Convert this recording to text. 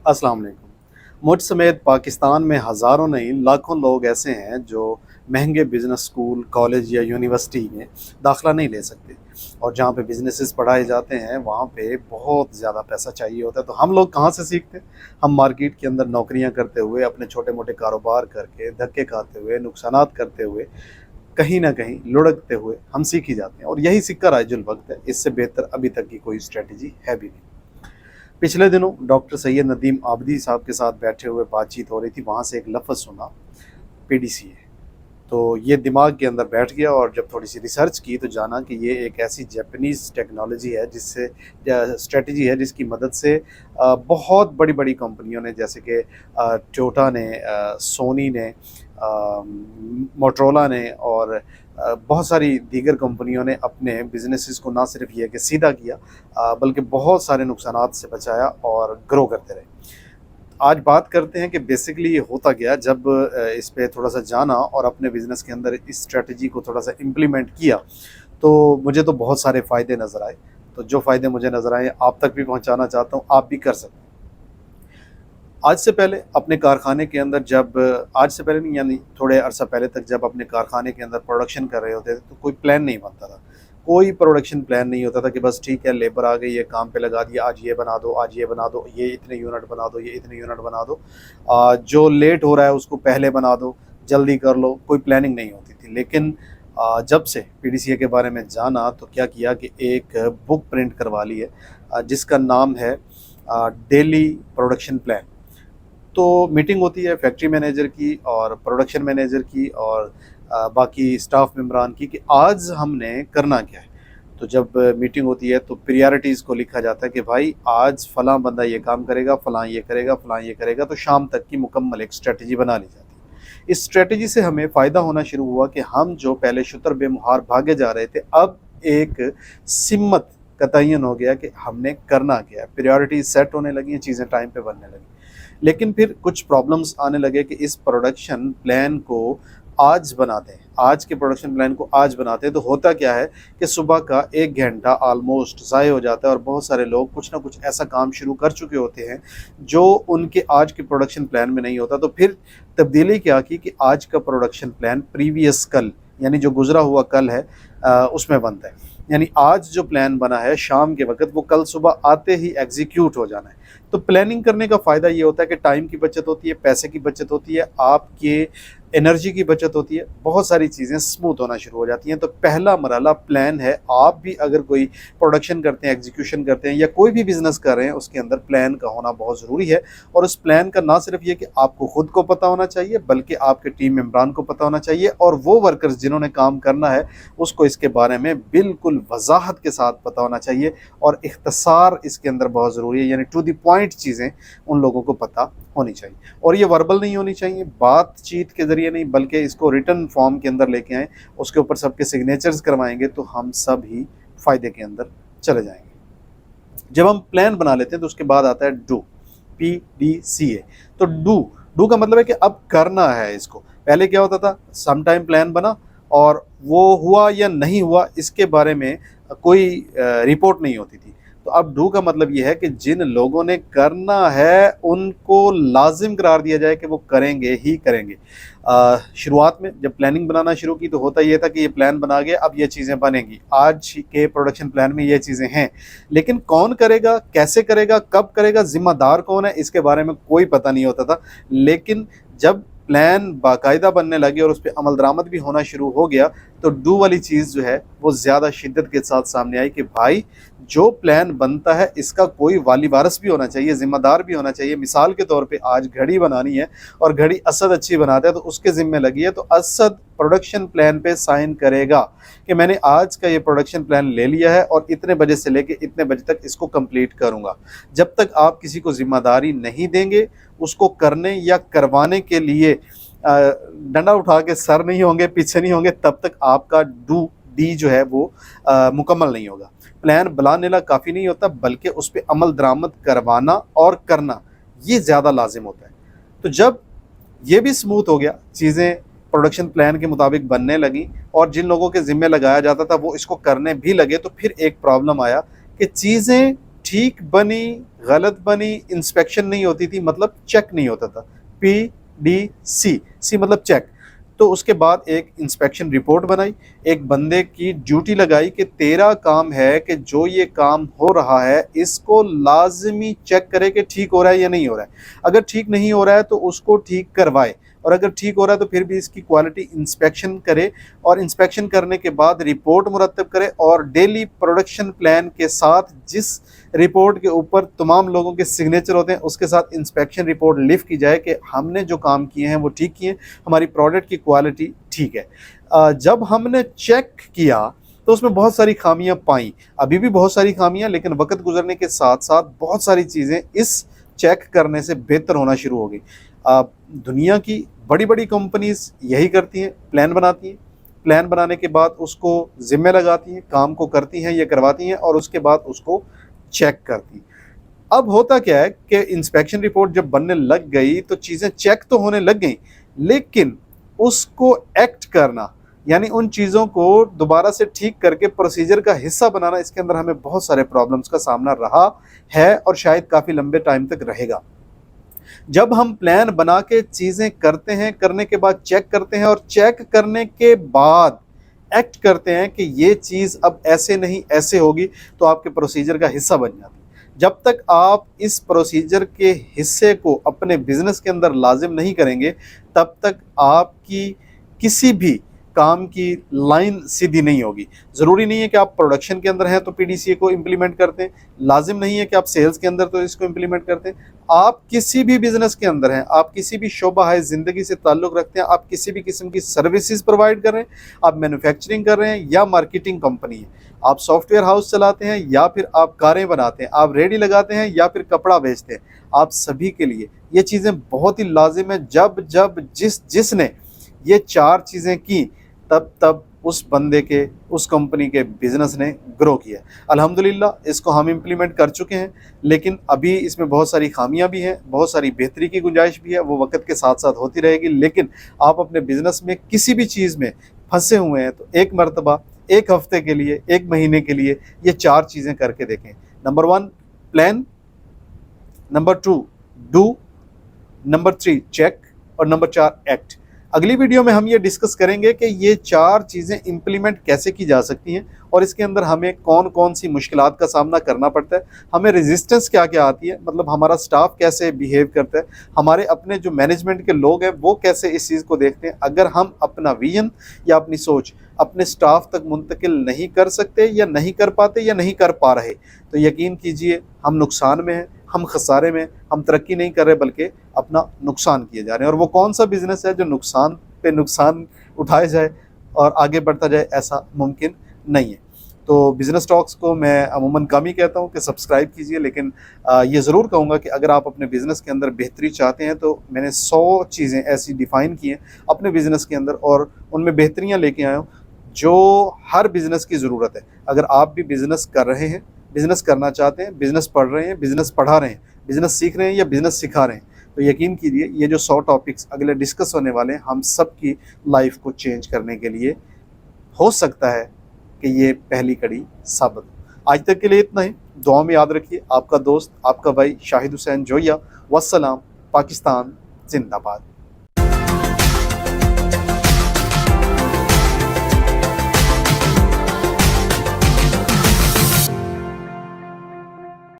अस्सलाम वालेकुम। मुझ समेत पाकिस्तान में हज़ारों नहीं लाखों लोग ऐसे हैं जो महंगे बिज़नेस स्कूल, कॉलेज या यूनिवर्सिटी में दाखिला नहीं ले सकते, और जहाँ पे बिज़नेसेस पढ़ाए जाते हैं वहाँ पे बहुत ज़्यादा पैसा चाहिए होता है। तो हम लोग कहाँ से सीखते हैं? हम मार्केट के अंदर नौकरियाँ करते हुए, अपने छोटे-मोटे कारोबार करके, धक्के खाते हुए, नुकसानात करते हुए, कहीं न कहीं लुढ़कते हुए हम सीख ही जाते हैं, और यही सीखा राइजुल वक़्त है। इससे बेहतर अभी तक की कोई स्ट्रैटेजी है भी नहीं। पिछले दिनों डॉक्टर सैयद नदीम आबदी साहब के साथ बैठे हुए बातचीत हो रही थी, वहाँ से एक लफ्ज़ सुना, पीडीसीए। तो ये दिमाग के अंदर बैठ गया, और जब थोड़ी सी रिसर्च की तो जाना कि ये एक ऐसी जापानीज़ टेक्नोलॉजी है जिससे स्ट्रेटजी है जिसकी मदद से बहुत बड़ी बड़ी कंपनियों ने, जैसे कि टोयोटा ने, सोनी ने, मोटरोला ने, और बहुत सारी दीगर कंपनियों ने अपने बिजनेसेस को ना सिर्फ ये कि सीधा किया, बल्कि बहुत सारे नुकसानात से बचाया और ग्रो करते रहे। आज बात करते हैं कि बेसिकली ये होता गया जब इस पे थोड़ा सा जाना और अपने बिज़नेस के अंदर इस स्ट्रेटजी को थोड़ा सा इम्प्लीमेंट किया, तो मुझे तो बहुत सारे फ़ायदे नज़र आए। तो जो फ़ायदे मुझे नज़र आए आप तक भी पहुंचाना चाहता हूं, आप भी कर सकते हैं। आज से पहले अपने कारखाने के अंदर जब, आज से पहले नहीं यानी थोड़े अरसा पहले तक, जब अपने कारखाने के अंदर प्रोडक्शन कर रहे होते थे तो कोई प्लान नहीं बनता था। कोई प्रोडक्शन प्लान नहीं होता था कि बस ठीक है, लेबर आ गई, ये काम पे लगा दिया, आज ये बना दो, आज ये बना दो, ये इतने यूनिट बना दो, ये इतने यूनिट बना दो, जो लेट हो रहा है उसको पहले बना दो, जल्दी कर लो। कोई प्लानिंग नहीं होती थी। लेकिन जब से पीडीसीए के बारे में जाना तो क्या किया कि एक बुक प्रिंट करवा ली है, जिसका नाम है डेली प्रोडक्शन प्लान। तो मीटिंग होती है फैक्ट्री मैनेजर की और प्रोडक्शन मैनेजर की और बाकी स्टाफ मेम्बरान की कि आज हमने करना क्या है। तो जब मीटिंग होती है तो प्रियॉरिटीज़ को लिखा जाता है कि भाई आज फ़लाँ बंदा ये काम करेगा, फ़लाँ ये करेगा, फ़लाँ ये करेगा। तो शाम तक की मुकम्मल एक स्ट्रेटजी बना ली जाती है। इस स्ट्रेटजी से हमें फ़ायदा होना शुरू हुआ कि हम जो पहले शुतर बेमुहार भागे जा रहे थे, अब एक सिम्मत का तयन हो गया कि हमने करना क्या है। प्रायोरिटीज़ सेट होने लगी हैं, चीज़ें टाइम पे बनने लगी। लेकिन फिर कुछ प्रॉब्लम्स आने लगे कि इस प्रोडक्शन प्लान को आज बनाते हैं, आज के प्रोडक्शन प्लान को आज बनाते हैं तो होता क्या है कि सुबह का 1 घंटा ऑलमोस्ट ज़ाय हो जाता है, और बहुत सारे लोग कुछ ना कुछ ऐसा काम शुरू कर चुके होते हैं जो उनके आज के प्रोडक्शन प्लान में नहीं होता। तो फिर तब्दीली क्या की कि आज का प्रोडक्शन प्लान प्रीवियस कल, यानी जो गुजरा हुआ कल है, उसमें बनता है। यानी आज जो प्लान बना है शाम के वक्त, वो कल सुबह आते ही एग्जीक्यूट हो जाना है। तो प्लानिंग करने का फ़ायदा ये होता है कि टाइम की बचत होती है, पैसे की बचत होती है, आपके एनर्जी की बचत होती है, बहुत सारी चीज़ें स्मूथ होना शुरू हो जाती हैं। तो पहला मरहला प्लान है। आप भी अगर कोई प्रोडक्शन करते हैं, एग्जीक्यूशन करते हैं, या कोई भी बिज़नेस कर रहे हैं, उसके अंदर प्लान का होना बहुत ज़रूरी है। और उस प्लान का ना सिर्फ ये कि आपको खुद को पता होना चाहिए, बल्कि आपके टीम मेम्बरान को पता होना चाहिए, और वो वर्कर्स जिन्होंने काम करना है उसको इसके बारे में बिल्कुल वजाहत के साथ पता होना चाहिए। और इख्तसार इसके अंदर बहुत ज़रूरी है, यानी टू द पॉइंट चीज़ें उन लोगों को पता होनी चाहिए। और ये वर्बल नहीं होनी चाहिए, बातचीत के ज़रिए नहीं, बल्कि इसको रिटन फॉर्म के अंदर लेके आएँ, उसके ऊपर सबके सिग्नेचर्स करवाएंगे तो हम सब ही फ़ायदे के अंदर चले जाएंगे। जब हम प्लान बना लेते हैं तो उसके बाद आता है डू, PDCA। तो डू का मतलब है कि अब करना है इसको। पहले क्या होता था, सम टाइम प्लान बना और वो हुआ या नहीं हुआ इसके बारे में कोई रिपोर्ट नहीं होती थी। तो अब डू का मतलब ये है कि जिन लोगों ने करना है उनको लाजिम करार दिया जाए कि वो करेंगे ही करेंगे। शुरुआत में जब प्लानिंग बनाना शुरू की तो होता ये था कि ये प्लान बना गया, अब ये चीज़ें बनेंगी, आज के प्रोडक्शन प्लान में ये चीज़ें हैं। लेकिन कौन करेगा, कैसे करेगा, कब करेगा, जिम्मेदार कौन है, इसके बारे में कोई पता नहीं होता था। लेकिन जब प्लान बाकायदा बनने लगे और उस पर अमल दरामद भी होना शुरू हो गया तो डू वाली चीज़ जो है वो ज़्यादा शिद्दत के साथ सामने आई कि भाई जो प्लान बनता है इसका कोई वाली वारस भी होना चाहिए, ज़िम्मेदार भी होना चाहिए। मिसाल के तौर पे आज घड़ी बनानी है और घड़ी असद अच्छी बनाता है तो उसके ज़िम्मे लगी है, तो असद प्रोडक्शन प्लान पे साइन करेगा कि मैंने आज का ये प्रोडक्शन प्लान ले लिया है और इतने बजे से लेके इतने बजे तक इसको कंप्लीट करूँगा। जब तक आप किसी को ज़िम्मेदारी नहीं देंगे उसको करने या करवाने के लिए डंडा उठा के सर नहीं होंगे, पीछे नहीं होंगे, तब तक आपका डी जो है वो मुकम्मल नहीं होगा। प्लान बनाने ला काफ़ी नहीं होता, बल्कि उस पर अमल दरामद करवाना और करना ये ज़्यादा लाजिम होता है। तो जब ये भी स्मूथ हो गया, चीज़ें प्रोडक्शन प्लान के मुताबिक बनने लगी और जिन लोगों के ज़िम्मे लगाया जाता था वो इसको करने भी लगे, तो फिर एक प्रॉब्लम आया कि चीज़ें ठीक बनी, गलत बनी, इंस्पेक्शन नहीं होती थी, मतलब चेक नहीं होता था। PDC, सी मतलब चेक। तो उसके बाद एक इंस्पेक्शन रिपोर्ट बनाई, एक बंदे की ड्यूटी लगाई कि तेरा काम है कि जो ये काम हो रहा है इसको लाजमी चेक करे कि ठीक हो रहा है या नहीं हो रहा है। अगर ठीक नहीं हो रहा है तो उसको ठीक करवाए, और अगर ठीक हो रहा है तो फिर भी इसकी क्वालिटी इंस्पेक्शन करे, और इंस्पेक्शन करने के बाद रिपोर्ट मुरतब करे, और डेली प्रोडक्शन प्लान के साथ जिस रिपोर्ट के ऊपर तमाम लोगों के सिग्नेचर होते हैं उसके साथ इंस्पेक्शन रिपोर्ट लिख की जाए कि हमने जो काम किए हैं वो ठीक किए, हमारी प्रोडक्ट की क्वालिटी ठीक है। जब हमने चेक किया तो उसमें बहुत सारी खामियां पाई, अभी भी बहुत सारी खामियां, लेकिन वक्त गुजरने के साथ साथ बहुत सारी चीज़ें इस चेक करने से बेहतर होना शुरू हो गई। दुनिया की बड़ी बड़ी कंपनीज यही करती हैं, प्लान बनाती हैं, प्लान बनाने के बाद उसको जिम्मे लगाती हैं, काम को करती हैं या करवाती हैं, और उसके बाद उसको चेक करती। अब होता क्या है कि इंस्पेक्शन रिपोर्ट जब बनने लग गई तो चीज़ें चेक तो होने लग गई, लेकिन उसको एक्ट करना, यानी उन चीज़ों को दोबारा से ठीक करके प्रोसीजर का हिस्सा बनाना, इसके अंदर हमें बहुत सारे प्रॉब्लम्स का सामना रहा है और शायद काफ़ी लंबे टाइम तक रहेगा। जब हम प्लान बना के चीज़ें करते हैं, करने के बाद चेक करते हैं, और चेक करने के बाद एक्ट करते हैं कि ये चीज़ अब ऐसे नहीं ऐसे होगी, तो आपके प्रोसीजर का हिस्सा बन जाती है। जब तक आप इस प्रोसीजर के हिस्से को अपने बिजनेस के अंदर लाजिम नहीं करेंगे, तब तक आपकी किसी भी काम की लाइन सीधी नहीं होगी। ज़रूरी नहीं है कि आप प्रोडक्शन के अंदर हैं तो PDCA को इम्प्लीमेंट करते हैं, लाजिम नहीं है कि आप सेल्स के अंदर तो इसको इम्प्लीमेंट करते हैं। आप किसी भी बिजनेस के अंदर हैं, आप किसी भी शोबा है ज़िंदगी से ताल्लुक़ रखते हैं, आप किसी भी किस्म की सर्विसेज प्रोवाइड कर रहे हैं, आप मैन्युफैक्चरिंग कर रहे हैं या मार्केटिंग कंपनी है, आप सॉफ्टवेयर हाउस चलाते हैं या फिर आप कारें बनाते हैं, आप रेडी लगाते हैं या फिर कपड़ा बेचते हैं, आप सभी के लिए ये चीज़ें बहुत ही लाजिम है। जब जब जिसने ये 4 चीज़ें की, तब तब उस बंदे के, उस कंपनी के बिजनेस ने ग्रो किया। अल्हम्दुलिल्लाह इसको हम इम्प्लीमेंट कर चुके हैं, लेकिन अभी इसमें बहुत सारी खामियां भी हैं, बहुत सारी बेहतरी की गुंजाइश भी है, वो वक्त के साथ साथ होती रहेगी। लेकिन आप अपने बिजनेस में किसी भी चीज़ में फंसे हुए हैं तो एक मरतबा, एक हफ्ते के लिए, एक महीने के लिए ये 4 चीज़ें करके देखें। Number 1 plan, number 2 do, number 3 check, और नंबर 4 एक्ट। अगली वीडियो में हम ये डिस्कस करेंगे कि ये 4 चीज़ें इम्प्लीमेंट कैसे की जा सकती हैं, और इसके अंदर हमें कौन कौन सी मुश्किलात का सामना करना पड़ता है, हमें रेजिस्टेंस क्या क्या आती है, मतलब हमारा स्टाफ कैसे बिहेव करता है, हमारे अपने जो मैनेजमेंट के लोग हैं वो कैसे इस चीज़ को देखते हैं। अगर हम अपना विजन या अपनी सोच अपने स्टाफ तक मुंतकिल नहीं कर सकते या नहीं कर पाते या नहीं कर पा रहे, तो यकीन कीजिए हम नुकसान में हैं, हम खसारे में, हम तरक्की नहीं कर रहे बल्कि अपना नुकसान किए जा रहे हैं। और वो कौन सा बिज़नेस है जो नुकसान पे नुकसान उठाए जाए और आगे बढ़ता जाए, ऐसा मुमकिन नहीं है। तो बिज़नेस टॉक्स को मैं अमूमन कम ही कहता हूँ कि सब्सक्राइब कीजिए, लेकिन ये ज़रूर कहूँगा कि अगर आप अपने बिज़नेस के अंदर बेहतरी चाहते हैं तो मैंने 100 चीज़ें ऐसी डिफ़ाइन की हैं अपने बिज़नेस के अंदर, और उनमें बेहतरियाँ लेके आया हूँ जो हर बिज़नेस की ज़रूरत है। अगर आप भी बिज़नेस कर रहे हैं, बिज़नेस करना चाहते हैं, बिज़नेस पढ़ रहे हैं, बिज़नेस पढ़ा रहे हैं, बिज़नेस सीख रहे हैं या बिज़नेस सिखा रहे हैं, तो यकीन कीजिए ये जो 100 टॉपिक्स अगले डिस्कस होने वाले हैं, हम सब की लाइफ को चेंज करने के लिए हो सकता है कि ये पहली कड़ी साबित हो। आज तक के लिए इतना ही। दुआ में याद रखिए। आपका दोस्त, आपका भाई शाहिद हुसैन जोया। वस्सलाम। पाकिस्तान जिंदाबाद।